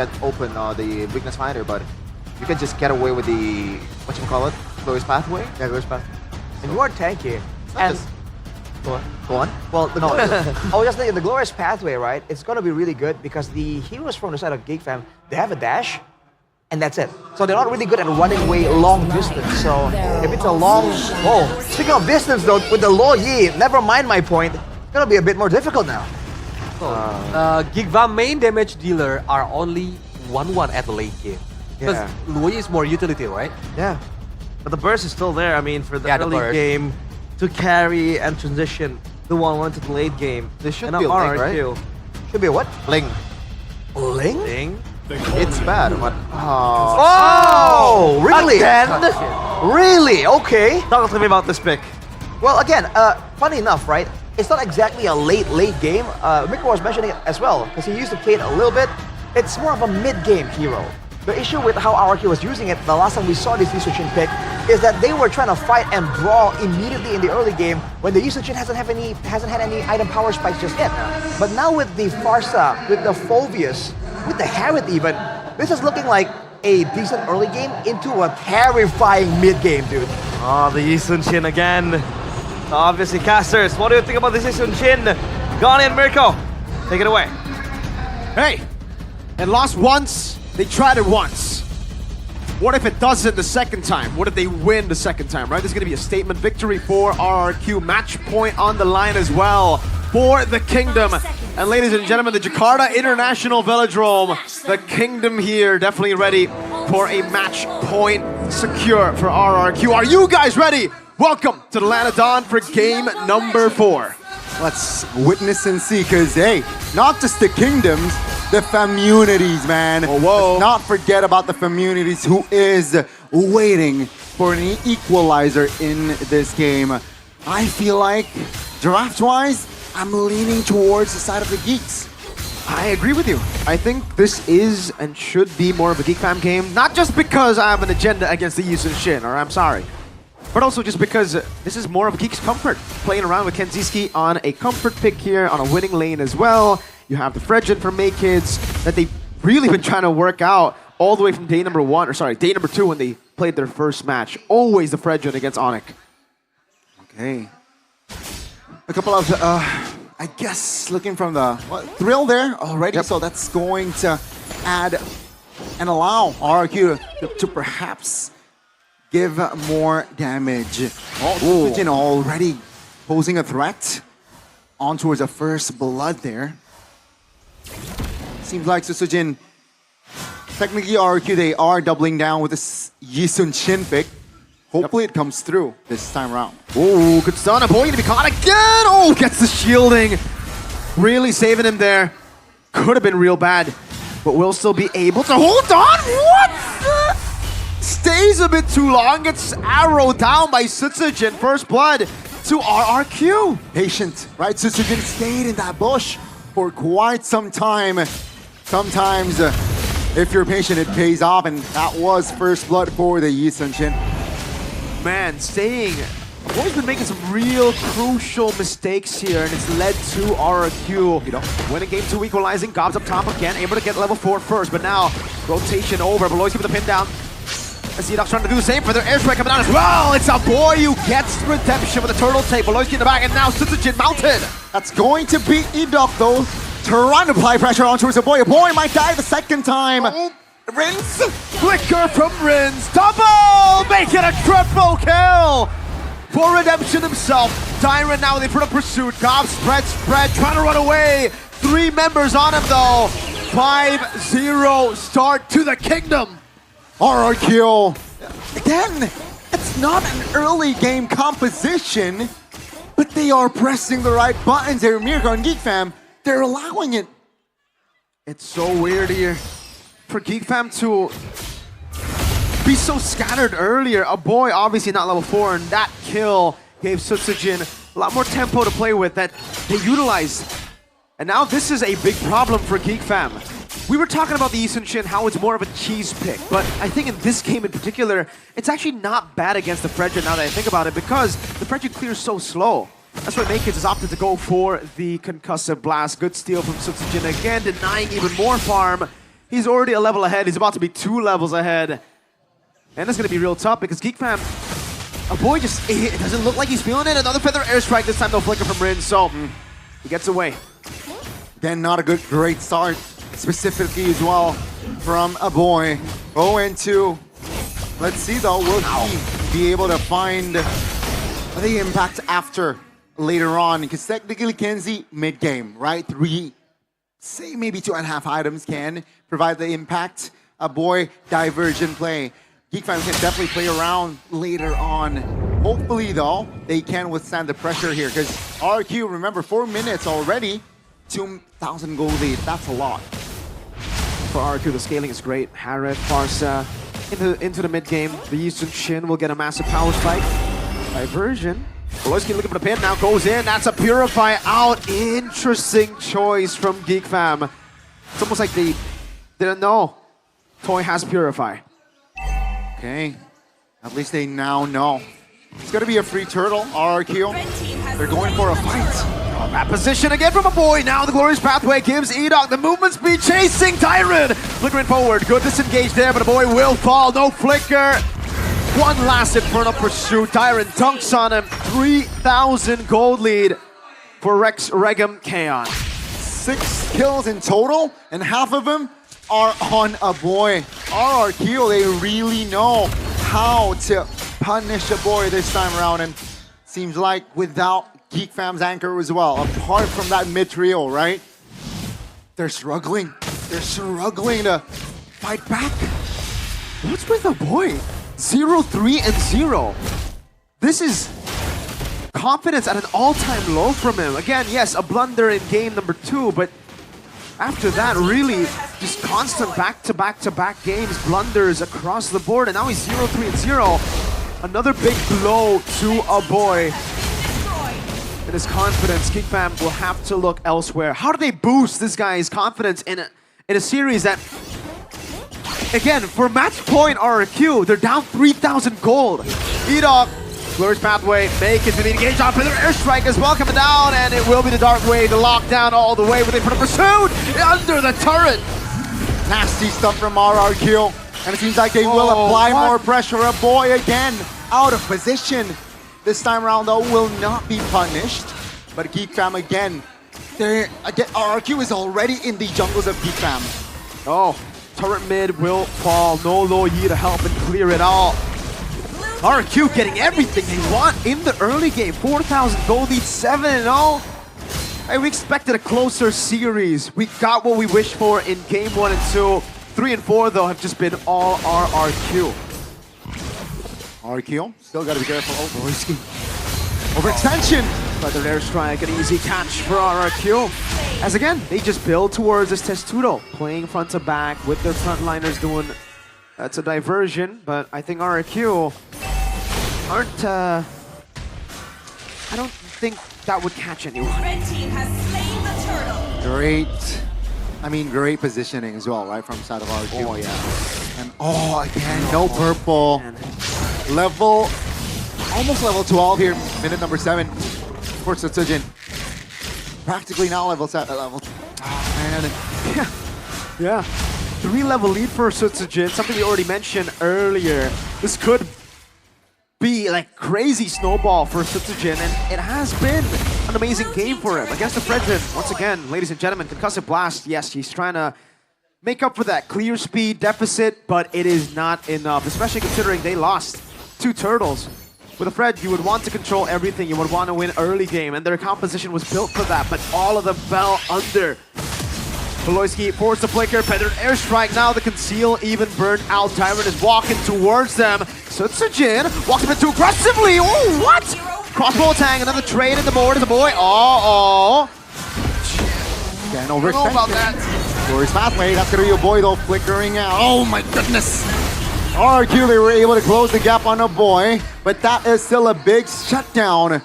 get open the weakness finder, but you can just get away with the glorious pathway. Yeah, glorious path. And you are tanky. And Go on. well, no, I was just thinking the glorious pathway, right? It's gonna be really good because the heroes from the side of Geek Fam, they have a dash, and that's it. So they're not really good at running away long distance. So if it's a long, speaking of distance though, with the low Yi, never mind my point. It's gonna be a bit more difficult now. Geek Fam main damage dealer are only 1-1 at the late game. Because Yeah. Luoyi is more utility, right? Yeah. But the burst is still there. I mean, for the Yeah, the early burst. game to carry and transition the 1-1 to the late game. There should And be a now link, right? RRQ. Should be a what? Ling. Ling? Ding. It's bad, but Oh, really? Again? Really? Okay. Talk to me about this pick. Well, again, funny enough, right? It's not exactly a late game. Miko was mentioning it as well, because he used to play it a little bit. It's more of a mid-game hero. The issue with how RRQ was using it the last time we saw this Yusujin pick is that they were trying to fight and brawl immediately in the early game when the Yusujin hasn't had any item power spikes just yet. But now with the Farsa, with the Phobius, with the Harriet even, this is looking like a decent early game into a terrifying mid game, dude. Oh, the Yi Sun Shin again. Obviously, casters. What do you think about this Yi Sun Shin? Gone in, Mirko. Take it away. Hey, it lost once, they tried it once. What if it doesn't the second time? What if they win the second time, right? This is gonna be a statement victory for RRQ. Match point on the line as well for the Kingdom. And ladies and gentlemen, the Jakarta International Velodrome, the Kingdom here definitely ready for a match point secure for RRQ. Are you guys ready? Welcome to the Land of Dawn for game number 4. Let's witness and see, because, hey, not just the kingdoms, the communities, man. Whoa. Let's not forget about the communities who is waiting for an equalizer in this game. I feel like, draft-wise, I'm leaning towards the side of the Geeks. I agree with you. I think this is and should be more of a Geek Fam game, not just because I have an agenda against the Yi Sun Shin, or I'm sorry, but also just because this is more of Geek's comfort. Playing around with Kenziski on a comfort pick here, on a winning lane as well. You have the Fredgen from Kids that they've really been trying to work out all the way from day number 2 when they played their first match. Always the Fredgen against Onic. Okay. A couple of, I guess, looking from the thrill there already. So that's going to add and allow RRQ to perhaps give more damage. Sujin already posing a threat on towards a first blood there. Seems like Sujin, technically RRQ, they are doubling down with this Yi Sun Shin pick. Hopefully it comes through this time around. Oh, good stun. A boy going to be caught again. Oh, gets the shielding. Really saving him there. Could have been real bad, but will still be able to hold on. What? Stays a bit too long. Gets arrowed down by Sutsujin. First blood to RRQ. Patient, right? Sujin stayed in that bush for quite some time. Sometimes, if you're patient, it pays off, and that was first blood for the Yi Sun Shin. Man, staying. Boy's been making some real crucial mistakes here, and it's led to RRQ. Winning game 2, equalizing. Gobs up top again, able to get level 4 first, but now rotation over. Beloy's keeping the pin down. Seedox trying to do the same for their airstrike coming down as well. It's a boy who gets redemption with a turtle tape. Beloy's in the back, and now Sutsujin mounted. That's going to beat Edok though. Trying to apply pressure on towards a boy. A boy might die the second time. Rins! Flicker from Rins. Double! Make it a triple kill! For Redemption himself. Tyrant now in front of pursuit. Gob spread, trying to run away. 3 members on him though. 5-0 start to the Kingdom. RRQ. Again, it's not an early game composition, but they are pressing the right buttons here. Mirko and Geek Fam, they're allowing it. It's so weird here for Geek Fam to be so scattered earlier. A boy obviously not level 4, and that kill gave Sutsujin a lot more tempo to play with that they utilized. And now this is a big problem for Geek Fam. We were talking about the Yi Sun Shin, how it's more of a cheese pick, but I think in this game in particular, it's actually not bad against the Fredgen now that I think about it, because the Fredgen clears so slow. That's why Kids has opted to go for the concussive blast. Good steal from Sutsujin again, denying even more farm. He's already a level ahead. He's about to be 2 levels ahead. And it's going to be real tough because Geek Fam, a boy just, it doesn't look like he's feeling it. Another Feather Airstrike, this time no flicker from Rin, so he gets away. Again, not a great start, specifically as well from a boy. 0-2. Let's see though, will he be able to find the impact after later on? Because technically Kenzie mid-game, right? 3, say maybe 2.5 items can provide the impact. A boy divergent play. Geek Fam can definitely play around later on. Hopefully though, they can withstand the pressure here because RRQ, remember 4 minutes already, 2,000 gold lead, that's a lot. For RRQ, the scaling is great. Harith, Farsa, into the mid game. The Eastern Shin will get a massive power spike. Diversion. Voloisky looking for the pin, now goes in. That's a Purify out. Interesting choice from Geek Fam. It's almost like they didn't know Toy has Purify. Okay, at least they now know. It's gonna be a free turtle, RRQ. They're going for a fight. That position again from a boy. Now the glorious pathway gives Edok the movement speed, chasing Tyrant. Flickering forward, good disengage there, but a boy will fall. No flicker. One last infernal pursuit. Tyrant dunks on him. 3,000 gold lead for Rex Regum Kaon. 6 kills in total, and half of them are on a boy. RRQ, they really know how to punish a boy this time around, and seems like without Geek Fam's anchor as well, apart from that mid trio, right? They're struggling. They're struggling to fight back. What's with the boy? 0-3-0. This is confidence at an all-time low from him. Again, yes, a blunder in game number 2, but after that, really just constant back-to-back games, blunders across the board, and now he's 0-3-0. Another big blow to a boy. And his confidence, Geek Fam will have to look elsewhere. How do they boost this guy's confidence in a series that, again, for match point RRQ, they're down 3,000 gold. Edok, glorious pathway, make it to the engage off with their airstrike as well coming down, and it will be the Dark Way, the lockdown all the way with a pursuit under the turret. Nasty stuff from RRQ. And it seems like they will apply more pressure. A boy again out of position. This time around though will not be punished. But Geek Fam again, RRQ is already in the jungles of Geek Fam. Oh, turret mid will fall. No Lo Yi to help and clear it all. RRQ getting everything they want in the early game. 4,000 gold lead, 7-0. Hey, we expected a closer series. We got what we wished for in game 1 and 2. 3 and 4 though have just been all RRQ. RRQ, still gotta be careful. Oh, Voloisky. Overextension! Feather Airstrike, an easy catch for RRQ. As again, they just build towards this Testudo, playing front to back with their frontliners doing, that's a diversion, but I think RRQ aren't, I don't think that would catch anyone. Red team has slain the turtle. Great positioning as well, right, from the side of RRQ. Oh yeah. And again, no purple. Level, almost level 12 here, minute number 7 for Sutsujin. Practically now level 7, level. Oh man. Yeah. 3-level lead for Sutsujin, something we already mentioned earlier. This could be like crazy snowball for Sutsujin, and it has been an amazing game for him against the Fredrin. Once again, ladies and gentlemen, Concussive Blast, yes, he's trying to make up for that clear speed deficit, but it is not enough, especially considering they lost 2 turtles. With a Fred, you would want to control everything, you would want to win early game, and their composition was built for that, but all of them fell under. Voloisky forced the flicker, Feathered Airstrike, now the conceal, even burned out. Tyrant is walking towards them. Sutsujin walks a bit too aggressively. Oh, what? Crossbow tang, another trade in the board as a boy. Again, I don't know about that. Glorious pathway, that's gonna be a boy though, flickering out. Oh my goodness! RRQ, they were able to close the gap on a boy, but that is still a big shutdown.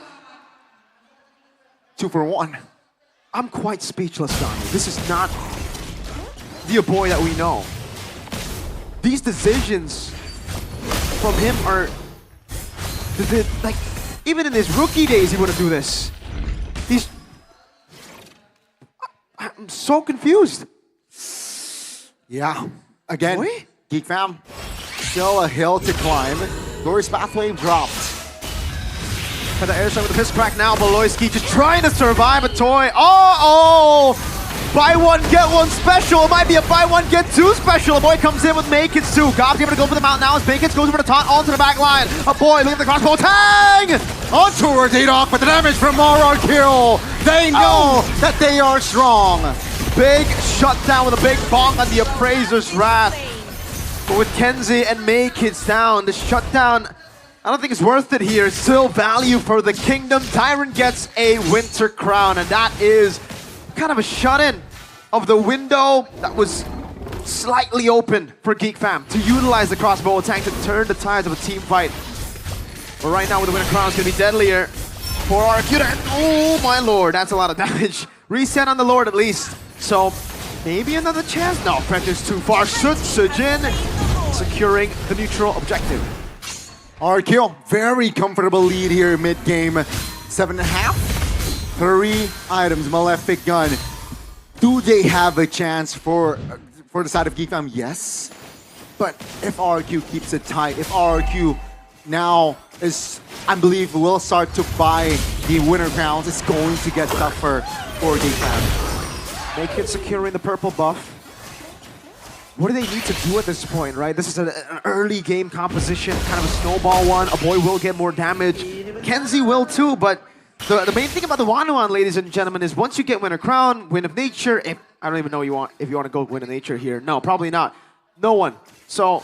2 for 1. I'm quite speechless, Donnie. This is not the boy that we know. These decisions from him are, like, even in his rookie days, he wouldn't do this. I'm so confused. Yeah. Again, Geek Fam, still a hill to climb. Glorious Pathway dropped. For the airstrike with the piss crack now, Beloyski just trying to survive a toy. Oh! Buy one, get one special. It might be a buy one, get two special. A boy comes in with Makins too. Gob's able to go for the mount now as Makins goes over the taunt onto the back line. A boy, look at the crossbow. Tang! On towards Adok, but the damage from RRQ. They know that they are strong. Big shutdown with a big bonk on the Appraiser's Wrath. But with Kenzie and Makins down, the shutdown, I don't think it's worth it here. It's still value for the Kingdom. Tyrant gets a Winter Crown, and that is kind of a shut-in of the window that was slightly open for Geek Fam to utilize the crossbow attack to turn the tides of a team fight. But right now with the Winter Crown, it's going to be deadlier for RRQ. And oh my lord, that's a lot of damage. Reset on the Lord at least. So maybe another chance? No, pressure's too far. Sujin securing the neutral objective. RRQ, very comfortable lead here mid-game. 7.5. 3 items, Malefic Gun. Do they have a chance for the side of Geek Fam? Yes. But if RRQ keeps it tight, if RRQ now is, I believe, will start to buy the Winter Crowns, it's going to get tougher for Geek Fam. Make it securing the purple buff. What do they need to do at this point, right? This is an early game composition, kind of a snowball one. A boy will get more damage. Kenzie will too, but the main thing about the 1-1, ladies and gentlemen, is once you get Winter Crown, Wind of Nature, if I don't even know if you want to go Wind of Nature here. No, probably not. No one. So,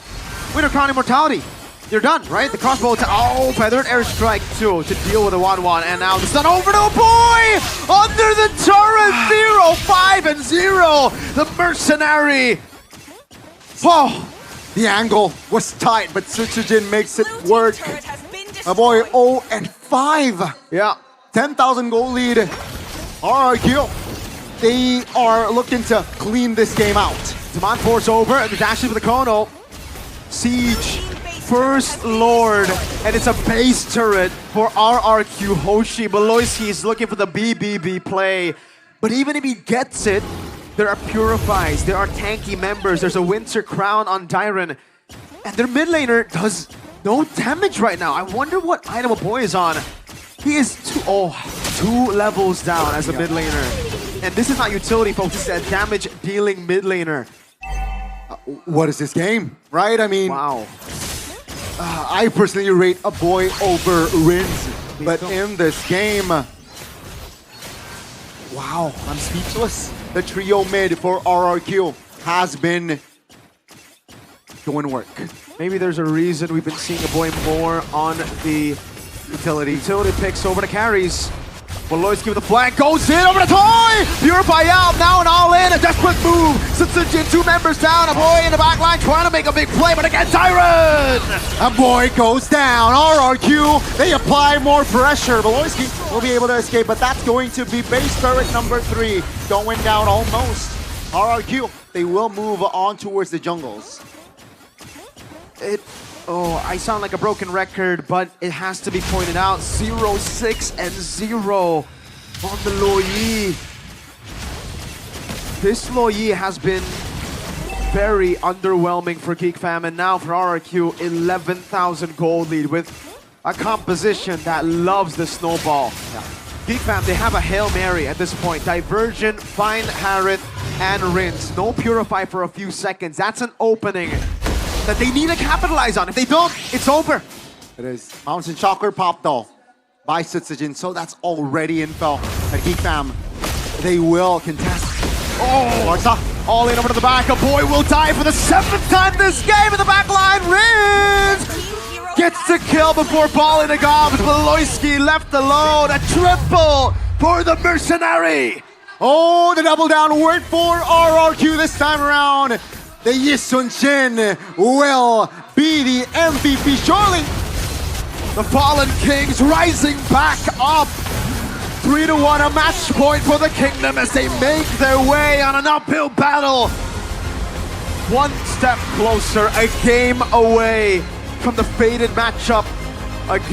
Winter Crown Immortality. You're done, right? The crossbow oh, feathered airstrike too to deal with the 1-1, and now the stun over to a boy! Under the turret, 0, 5, and 0! The Mercenary! Oh, the angle was tight, but Suchujin makes it work. A boy 0 and 5. Yeah. 10,000 gold lead. RRQ, they are looking to clean this game out. Demand Force over, and the dashes with the chrono. Siege, First Lord, and it's a base turret for RRQ Hoshi. Beloyski is looking for the BBB play, but even if he gets it, there are Purifies, there are tanky members, there's a Winter Crown on Dyron, and their mid laner does no damage right now. I wonder what item a boy is on. He is two levels down as a mid laner. And this is not utility, folks, this is a damage dealing mid laner. What is this game, right? I mean, wow. I personally rate a boy over Rins, but in this game, wow, I'm speechless. The trio mid for RRQ has been doing work. Maybe there's a reason we've been seeing a boy more on the utility picks over the carries. Beloyski with the flag goes in over the toy! Purify out, now an all-in, a desperate move. Sutsujin, 2 members down, a boy in the back line trying to make a big play, but again, Tyrant! A boy goes down. RRQ, they apply more pressure. Beloyski will be able to escape, but that's going to be base turret number 3 going down almost. RRQ, they will move on towards the jungles. I sound like a broken record, but it has to be pointed out. 0, 6, and 0 on the Loyi. This Loyi has been very underwhelming for Geek Fam, and now for RRQ, 11,000 gold lead with a composition that loves the snowball. Yeah. Geek Fam, they have a Hail Mary at this point. Divergent, Find Harith, and Rinse. No Purify for a few seconds. That's an opening that they need to capitalize on. If they don't, it's over. It is. Mountain Shocker popped off by Sutsujin, so that's already info at Geek Fam. They will contest. Oh, Marta, all in over to the back. A boy will die for the 7th time this game in the back line. Riz gets the kill before balling a gob. Beloyski left alone. A triple for the Mercenary. Oh, the double down worked for RRQ this time around. The Yisun Shin will be the MVP surely. The Fallen Kings rising back up. 3-1, a match point for the Kingdom as they make their way on an uphill battle. One step closer, a game away from the fated matchup against